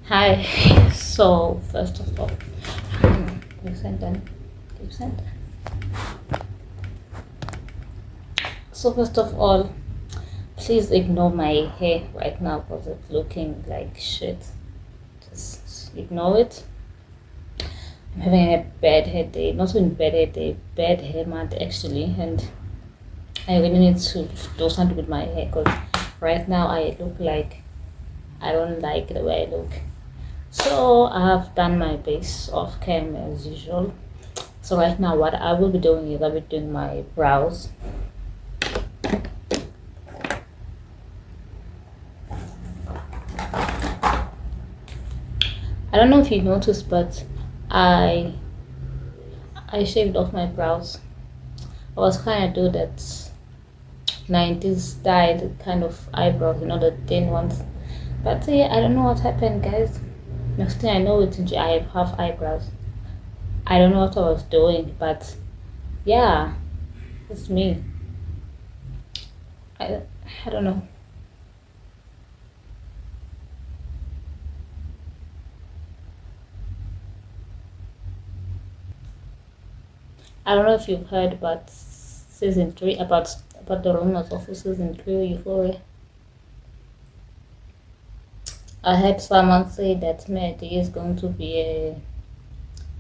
Hi. So first of all, you sent them. You sent. So first of all, please ignore my hair right now because it's looking like shit. Just ignore it. I'm having a bad hair day. Not even bad hair day, bad hair month actually, and I really need to do something with my hair because right now I look like I don't like the way I look. So I have done my base off cam as usual. So right now what I will be doing is I'll be doing my brows. I don't know if you noticed, but I I shaved off my brows. I was kind of do that 90s style kind of eyebrows, the thin ones. But yeah, I don't know what happened, guys. Next thing I know, I have half eyebrows. I don't know what I was doing, but yeah, it's me. I, I don't know. I don't know if you've heard about season three about the rumors of season three Euphoria. I heard someone say that Maddie is going to be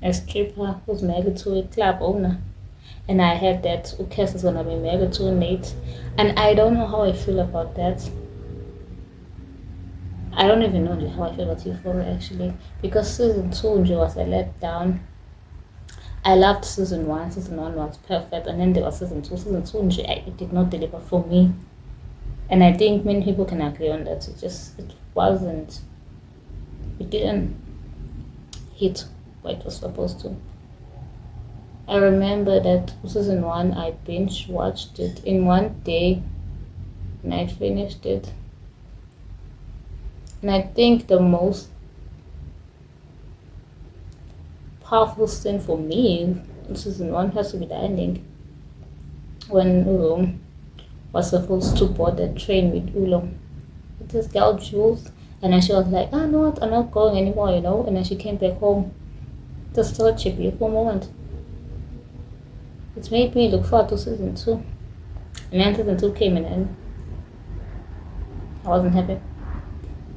a stripper who's married to a club owner. And I heard that Ukes is gonna be married to Nate. And I don't know how I feel about that. I don't even know how I feel about Euphoria actually. Because season two was a letdown. I loved season one. Season one was perfect. And then there was season two. Season two it did not deliver for me. And I think many people can agree on that. It wasn't it didn't hit what it was supposed to. I remember that season one I binge watched it in one day and I finished it. And I think the most powerful scene for me in season one has to be the ending when Ulo was supposed to board the train with Ulo. With this girl Jules. And then she was like, no, what? I'm not going anymore. And then she came back home. Just such a beautiful moment. It made me look forward to season two. And then season two came in and I wasn't happy.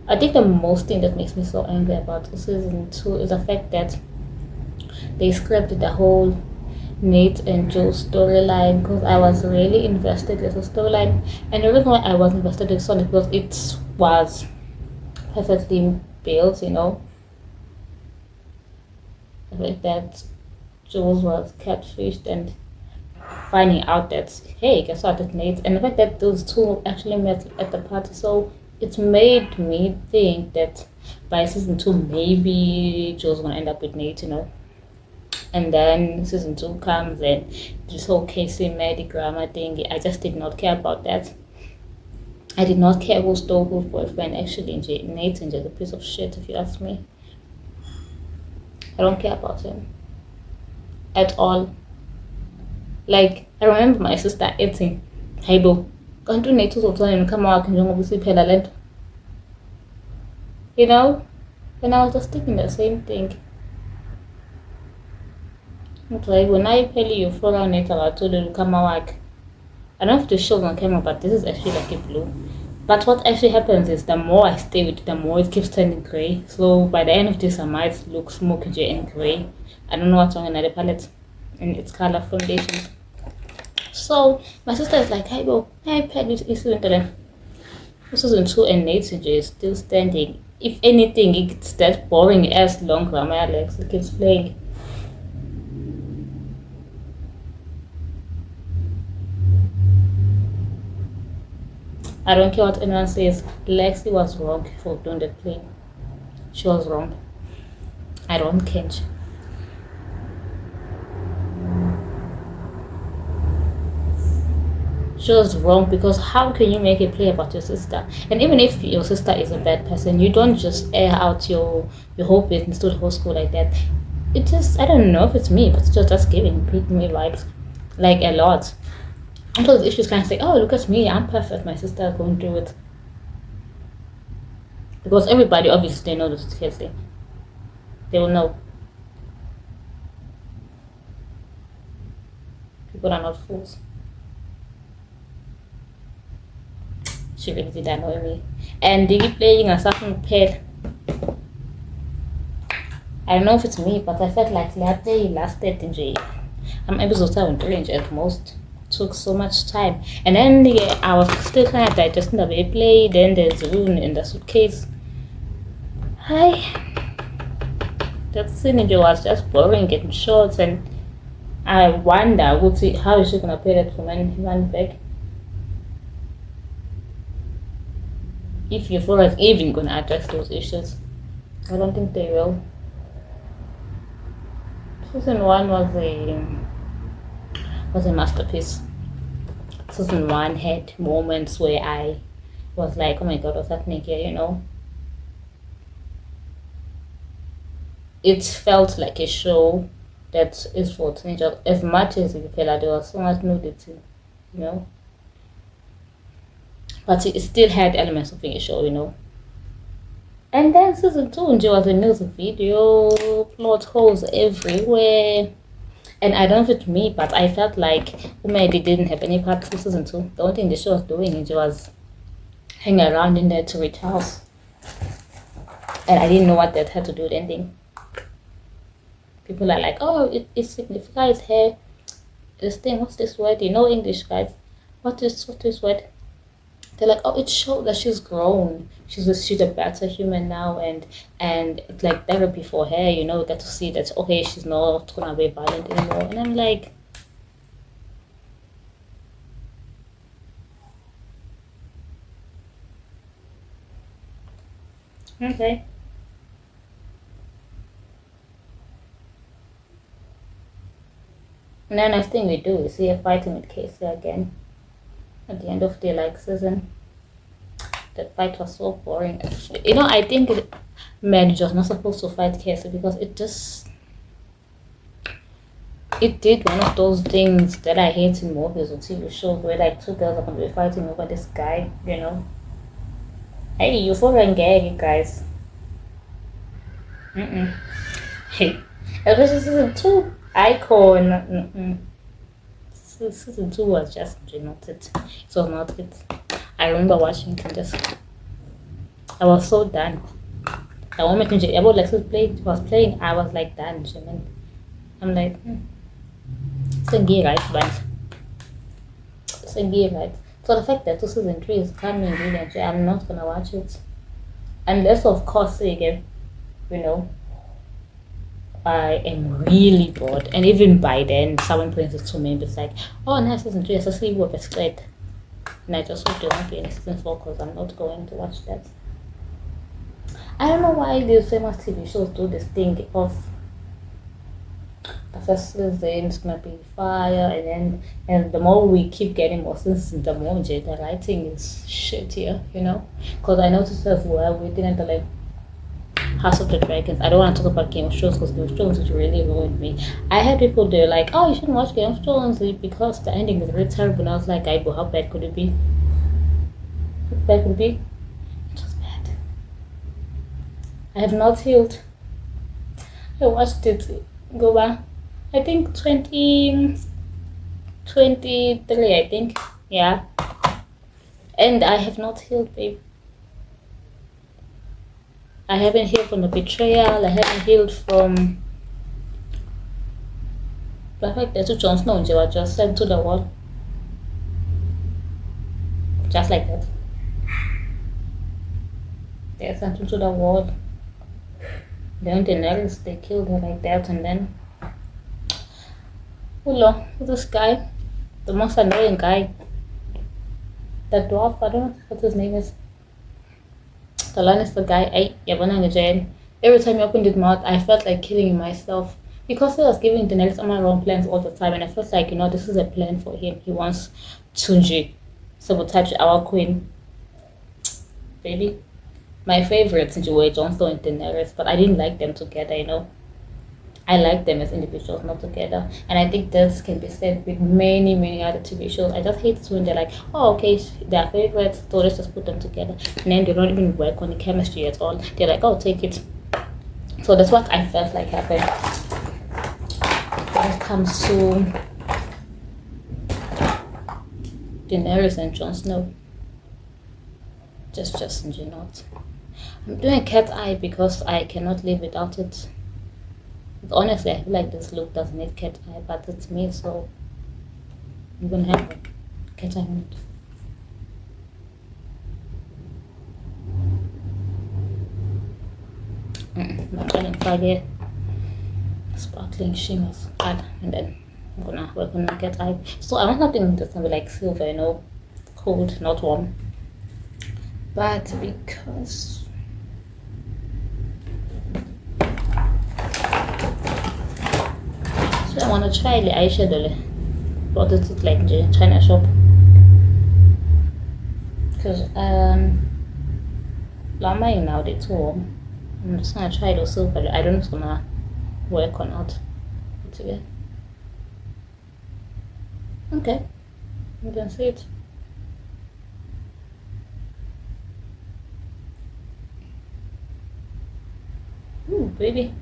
I think the most thing that makes me so angry about season two is the fact that they scrapped the whole Nate and Joe storyline because I was really invested in the storyline. And the reason why I was invested in Sonic because it was perfectly built. The fact that Jules was catfished and finding out that hey, guess what, it Nate, and the fact that those two actually met at the party, so it made me think that by season two maybe Joe's gonna end up with Nate. And then season two comes and this whole Casey Maddie drama thing. I just did not care about that. I did not care who stole whose boyfriend. Actually, Nathan is a piece of shit if you ask me. I don't care about him at all. Like I remember my sister eating. Hey boo, can't do Nathan and come out and pela lento. You know? And I was just thinking the same thing. Okay, when I tell you follow Nathan, I told you to come out. I don't have to show on camera, but this is actually like a blue. But what actually happens is the more I stay with it, the more it keeps turning grey. So by the end of this, I might look smoky and grey. I don't know what's wrong in the palette and its color foundation. So my sister is like, hey bro, hey pet, this is internet. This is two and Nathan is still standing. If anything, it's that boring as long grammar Alex. It keeps playing. I don't care what anyone says. Lexi was wrong for doing the play. She was wrong. I don't care. She was wrong because how can you make a play about your sister? And even if your sister is a bad person, you don't just air out your whole business to the whole school like that. It just I don't know if it's me, but it's just giving me vibes like a lot. Because if she's kind of say, oh look at me, I'm perfect. My sister is going through it. Because everybody obviously they know this case thing. They will know. People are not fools. She really did annoy me. And they keep playing a certain pet. I don't know if it's me, but I felt like that day lasted in jail. I'm episode 7 range at most. Took so much time. And then I was still kind of digesting the way play. Then there's Rune in the suitcase. Hi. That scene was just boring, getting short, and I wonder how is she gonna play that for man back? If you feel like even gonna address those issues. I don't think they will. Season 1 was a masterpiece. Season 1 had moments where I was like, oh my god, what's happening here, you know? It felt like a show that is for teenagers. As much as you feel like there was so much nudity, you know? But it still had elements of being a show, you know? And then season 2 there was a music video, plot holes everywhere. And I don't know if it's me, but I felt like Umedi didn't have any part to season 2. The only thing the show was doing is was hang around in there to reach house. And I didn't know what that had to do with anything. People are like, oh, it signifies her. This thing, what's this word? You know English, guys. What is this word? They're like, oh, it showed that she's grown. She's a better human now, and it's like therapy for her. You know, get to see that okay, she's not gonna be violent anymore. And I'm like, okay. And then next thing we do is see her fighting with Casey again. At the end of the season, that fight was so boring. You know, I think men just not supposed to fight Casey because it did one of those things that I hate in movies or TV shows where like two girls are gonna be fighting over this guy. You know, hey, you foreign gay guys. Hey, especially season 2 icon. Season 2 was just not it. It was not it. I remember watching it and just I was so done. I won't make it about like was playing, I was like done, Jimin. I'm like Sengi right but Sengi right. So the fact that season 3 is coming really, I'm not gonna watch it. Unless of course again, you know, I am really bored, and even by then, someone brings it to me and it's like, "Oh, nice season 3, it's a sleep it's great." And I just hope there won't be any season 4 because I'm not going to watch that. I don't know why these famous TV shows do this thing of the first season is gonna be fire, and the more we keep getting more seasons, the more the writing is shittier, you know. Because I noticed as well we didn't like House of the Dragons. I don't want to talk about Game of Thrones because Game of Thrones is really ruined me. I had people there like, oh, you shouldn't watch Game of Thrones because the ending is really terrible. And I was like, how bad could it be? How bad could it be? It was bad. I have not healed. I watched it go back. I think 2023, I think. Yeah. And I have not healed, babe. I haven't healed from the betrayal. I haven't healed from the fact that Jon Snow and were just sent to the wall. Just like that. They're sent to the wall. Then Daenerys, they killed her like that, and then Ulo, this guy, the most annoying guy, the dwarf, I don't know what his name is. The Lannister guy, every time he opened his mouth, I felt like killing myself because he was giving Daenerys all my wrong plans all the time, and I felt like, you know, this is a plan for him. He wants Tunji sabotage our queen. Baby, my favorites were Jon Snow and Daenerys, but I didn't like them together, you know. I like them as individuals, not together. And I think this can be said with many, many other TV shows. I just hate it when they're like, oh, okay, they're favorites, so let's just put them together. And then they don't even work on the chemistry at all. They're like, oh, take it. So that's what I felt like happened when it comes to Daenerys and Jon Snow. Just not. I'm doing cat eye because I cannot live without it. But honestly, I feel like this look doesn't need cat eye, but it's me, so I'm gonna have a cat eye on it. My running fire, sparkling shimmers, add, and then I'm gonna work on my cat eye. So I want something that's gonna be like silver, cold, not warm. But because so I wanna try the eyeshadow. What does it like the China shop? Because Lama now it's warm. I'm just gonna try the silver. I don't know if it's gonna work or not. It's okay. Okay. You can see it. Ooh, baby.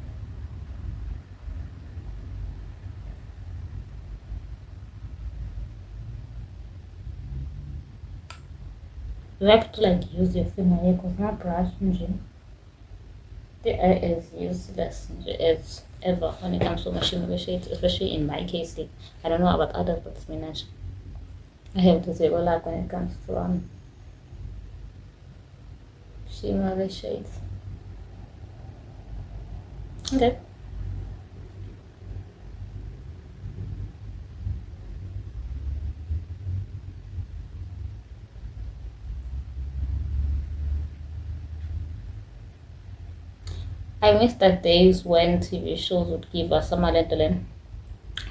You have to like use your finger here because my brush engine. The air is useless as ever when it comes to machine shades, especially in my case. Like, I don't know about others, but it's managed. I have to say well like when it comes to shimmery shades. Okay. I miss the days when TV shows would give us some Lentolin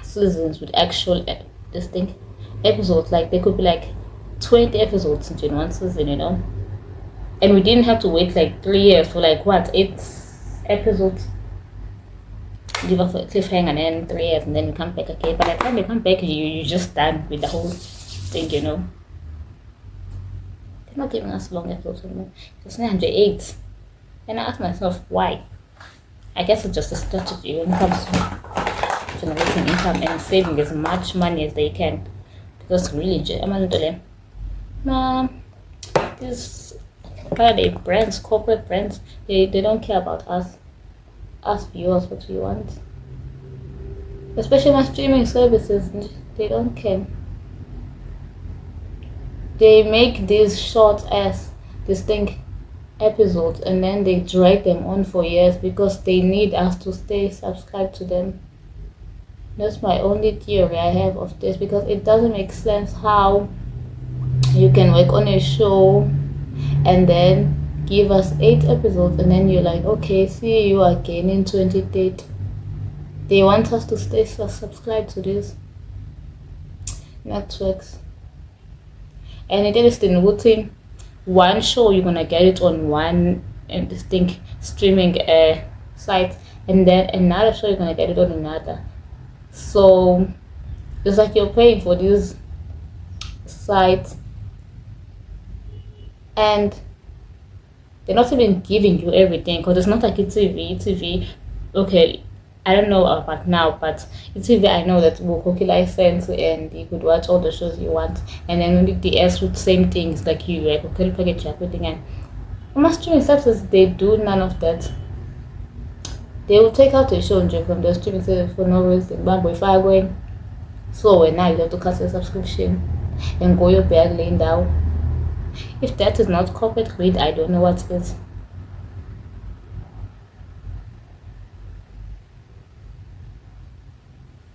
seasons with actual this thing episodes. Like they could be like 20 episodes in one season. And we didn't have to wait like 3 years for like what 8 episodes. Give us a cliffhanger and then 3 years and then you come back. Okay, by the time you come back, you just done with the whole thing. They're not giving us long episodes anymore. It's 908, and I ask myself why. I guess it's just a strategy when it comes to generating income and saving as much money as they can. Because really, I'm not nah, these what are they brands, corporate brands, they don't care about us viewers what we want. Especially my streaming services, they don't care. They make these short as distinct episodes and then they drag them on for years because they need us to stay subscribed to them. That's my only theory I have of this because it doesn't make sense how you can work on a show and then give us 8 episodes and then you're like, okay, see you again in 2030. They want us to stay subscribed to these networks. And it is the routine. One show you're gonna get it on one distinct streaming site, and then another show you're gonna get it on another. So it's like you're paying for this site, and they're not even giving you everything because it's not like it's TV. TV, okay. I don't know about now, but it's TV. I know that will cookie license and you could watch all the shows you want, and then when the S with same things like you like okay package everything and my streaming services they do none of that. They will take out a show and from the streaming service for no reason. But if I going so when now you have to cut your subscription and go your bag laying down. If that is not corporate greed, I don't know what is.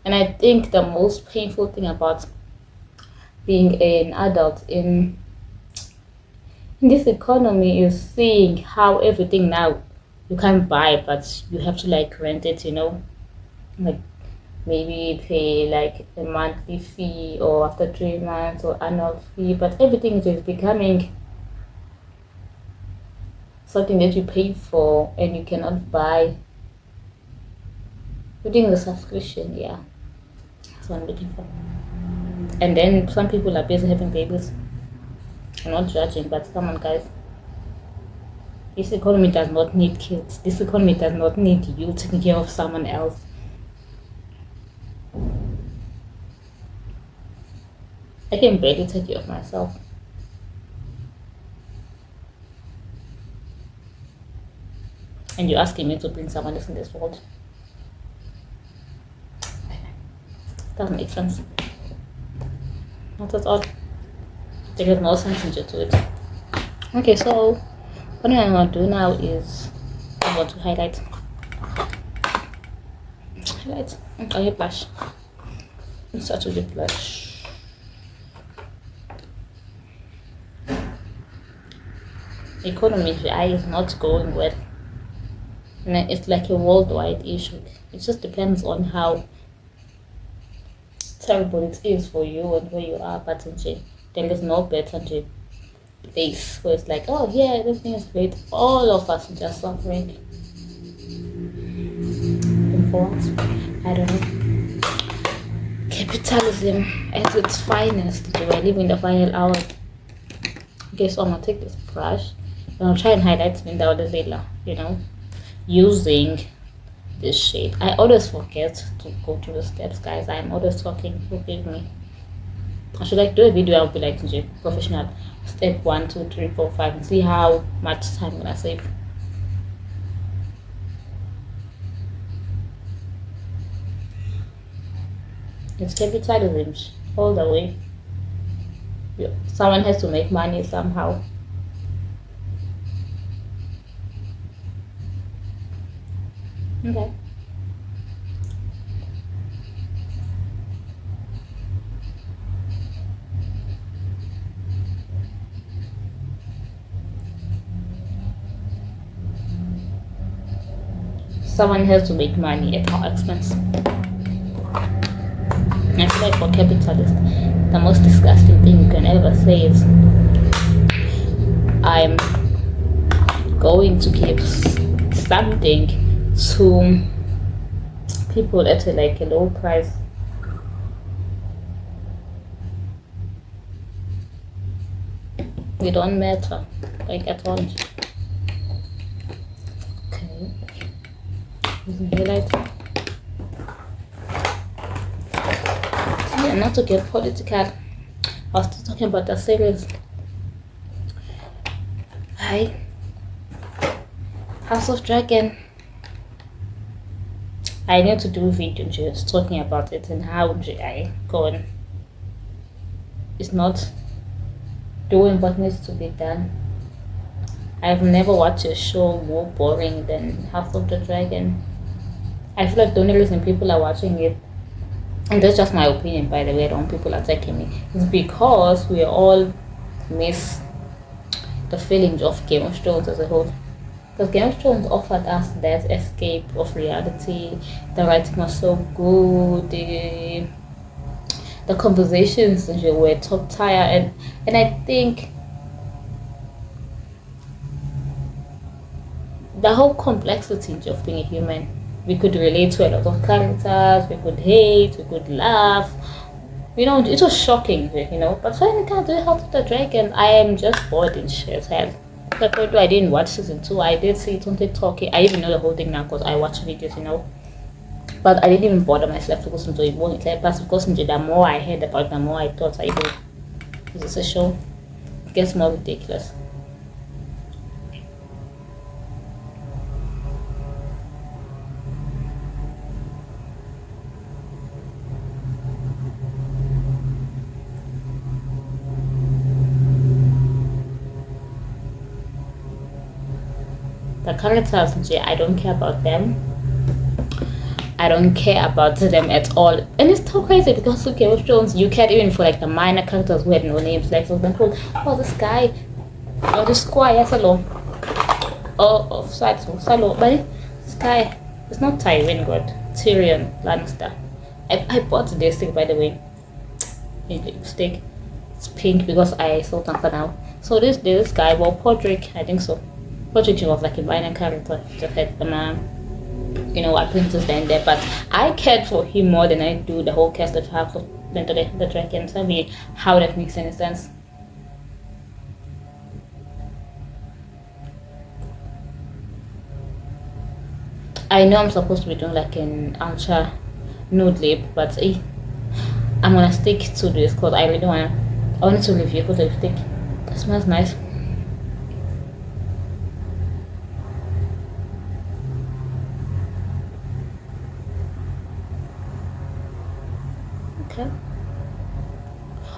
And I think the most painful thing about being an adult in this economy is seeing how everything now you can't buy but you have to like rent it. Like maybe pay like a monthly fee or after 3 months or annual fee, but everything is just becoming something that you pay for and you cannot buy. Reading the subscription, yeah. That's what I'm looking for. And then some people are busy having babies. I'm not judging, but come on, guys. This economy does not need kids. This economy does not need you taking care of someone else. I can barely take care of myself. And you're asking me to bring someone else in this world. Doesn't make sense. Not at all. There is no sense into it. Okay, so what I'm going to do now is I'm going to highlight. Okay, blush. Start with the blush. Economy is not going well. And it's like a worldwide issue. It just depends on how terrible it is for you and where you are, but there is no better place where it's like, oh yeah, everything is great. All of us are just suffering. And for what? I don't know. Capitalism at its finest. We are living the final hour. Okay, so I'm gonna take this brush and I'll try and highlight in the other later, using this shade. I always forget to go through the steps, guys. I'm always talking. Forgive me. I should like do a video. I'll be like professional. Step 1, 2, 3, 4, 5, and see how much time I'm gonna save. It's capitalism all the way. Someone has to make money somehow. Okay. Someone has to make money at our expense. I feel like for capitalists, the most disgusting thing you can ever say is, I'm going to give something to people at a low price. We don't matter, like at all. Okay. Using highlight. Yeah, not to get political. I was still talking about the series. Hi. House of Dragon. I need to do a video just talking about it and how I go on. It's not doing what needs to be done. I've never watched a show more boring than House of the Dragon. I feel like the only reason people are watching it, and that's just my opinion by the way, I don't want people attacking me, is because we all miss the feeling of Game of Thrones as a whole. Because Game of Thrones offered us that escape of reality. The writing was so good. The conversations were top tier, and I think the whole complexity of being a human. We could relate to a lot of characters. We could hate. We could laugh. It was shocking. But when it comes to House of the Dragon, I am just bored in shit hell. I didn't watch season 2. I did see it on TikTok. I even know the whole thing now because I watch videos, But I didn't even bother myself to listen to it. But because the more I heard about it, the more I thought is this a show? It gets more ridiculous. The characters, I don't care about them. I don't care about them at all. And it's so crazy because with Game of Thrones, you can't even for the minor characters who had no names. Like for example, this guy, or the squire, Salo. Oh, Salo. But this guy, it's not Tywin, God. Tyrion Lannister. I bought this thing, by the way. Lipstick. It's pink because I saw it for now. So this guy, Podrick, I think so. Podrick was like a minor character. Just had I Princess there, but I cared for him more than I do the whole cast of House of the Dragons. I mean, how that makes any sense. I know I'm supposed to be doing like an ultra nude lip, but I'm gonna stick to this because I really wanna. I wanted to review because lipstick. It smells nice. Okay.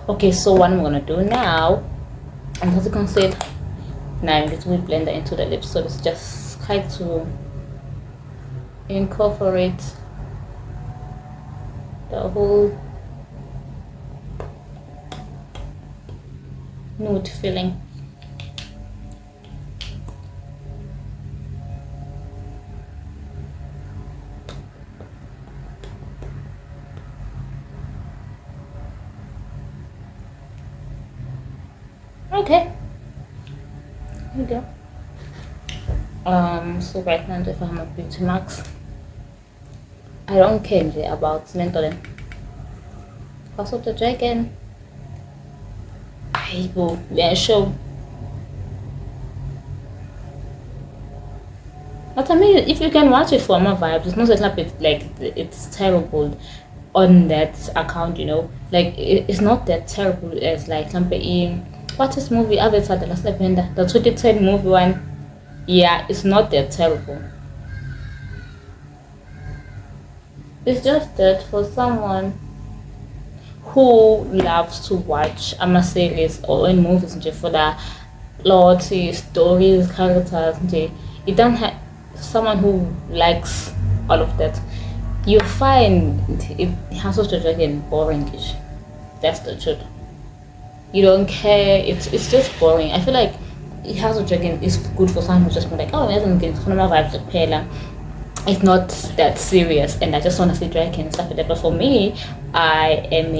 Okay, so what I'm gonna do now, I'm going to conceal. Now I'm going to blend into the lips, so it's just try to incorporate the whole nude feeling. Okay, here we go. So right now if I'm a Beauty Max, I don't care about mentoring. House of the Dragon, I will be a show. But I mean, if you can watch it for more vibes, it's not like it's terrible on that account, Like it's not that terrible as like in what is movie Avatar the Last Airbender, the 2010 movie one. Yeah, it's not that terrible. It's just that for someone who loves to watch a series or in movies for the plot, stories, characters, it don't have someone who likes all of that. You find it has to dragon boringish. That's the truth. You don't care. It's just boring. I feel like it has a dragon is good for someone who's just been like, oh, it doesn't get my vibes of Pela. It's not that serious, and I just want to see dragon and stuff like that. But for me, I am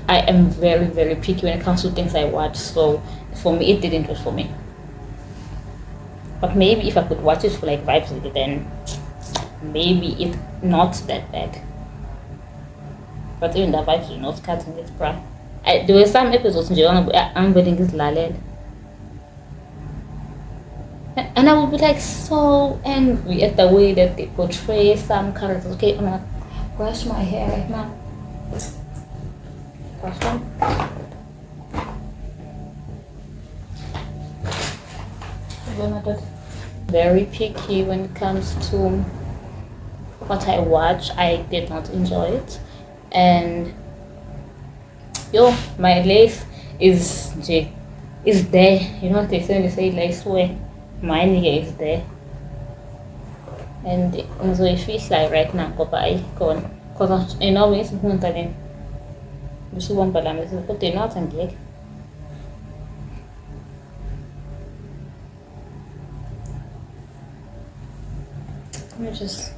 I am very very picky when it comes to things I watch. So for me, it didn't work for me. But maybe if I could watch it for like vibes, then maybe it's not that bad. But even the vibes do not cut in its bra. There were some episodes I'm waiting this lalel. And I would be like so angry at the way that they portray some characters. Okay, I'm gonna brush my hair right now. Brush one. Very picky when it comes to what I watch. I did not enjoy it, and my lace is there. You know what they say when they say lace way. Mine is there, and so it feels like right now go by gone because it's something so one balance but they're not and like let me just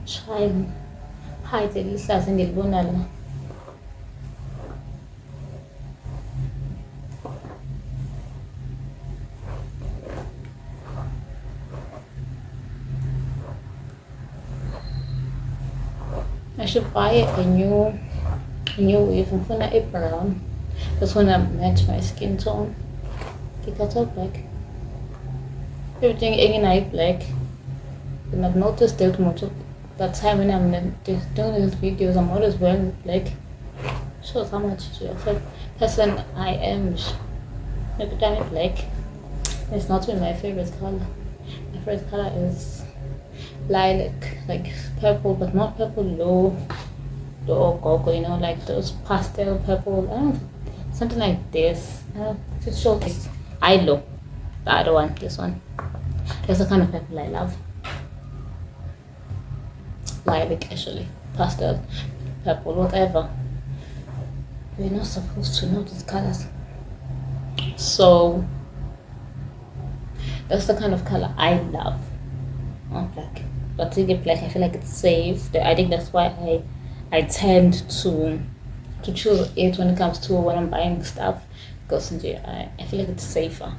try and hide the lisas and the bonal. I should buy a new wave for a brown. Just wanna match my skin tone. Take that all black. Everything in night black. And I've noticed that much of that time when I'm doing these videos, I'm always wearing black. Shows how much person I am. Every time black. It's not really my favorite color. My favorite color is lilac, like purple, but not purple low or cocoa, like those pastel purple. I don't know, something like this. It's short. I look the other one, this one. That's the kind of purple I love. Lilac, actually, pastel, purple, whatever. We're not supposed to know these colors, so that's the kind of color I love. Not black. But to get black, I feel like it's safe. I think that's why I tend to choose it when it comes to when I'm buying stuff, because I feel like it's safer.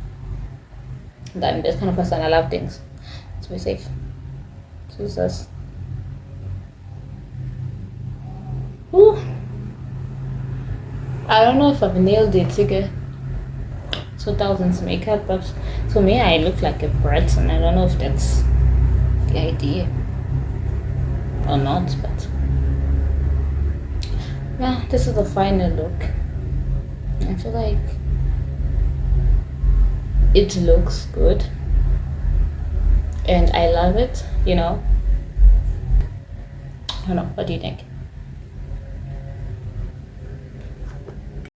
And I'm this kind of person. I love things to be safe. Jesus. Ooh. I don't know if I've nailed it, okay? 2000s makeup, but to me, I look like a brat, and I don't know if that's the idea or not, but yeah, this is the final look. I feel like it looks good, and I love it, you know. I don't know, what do you think?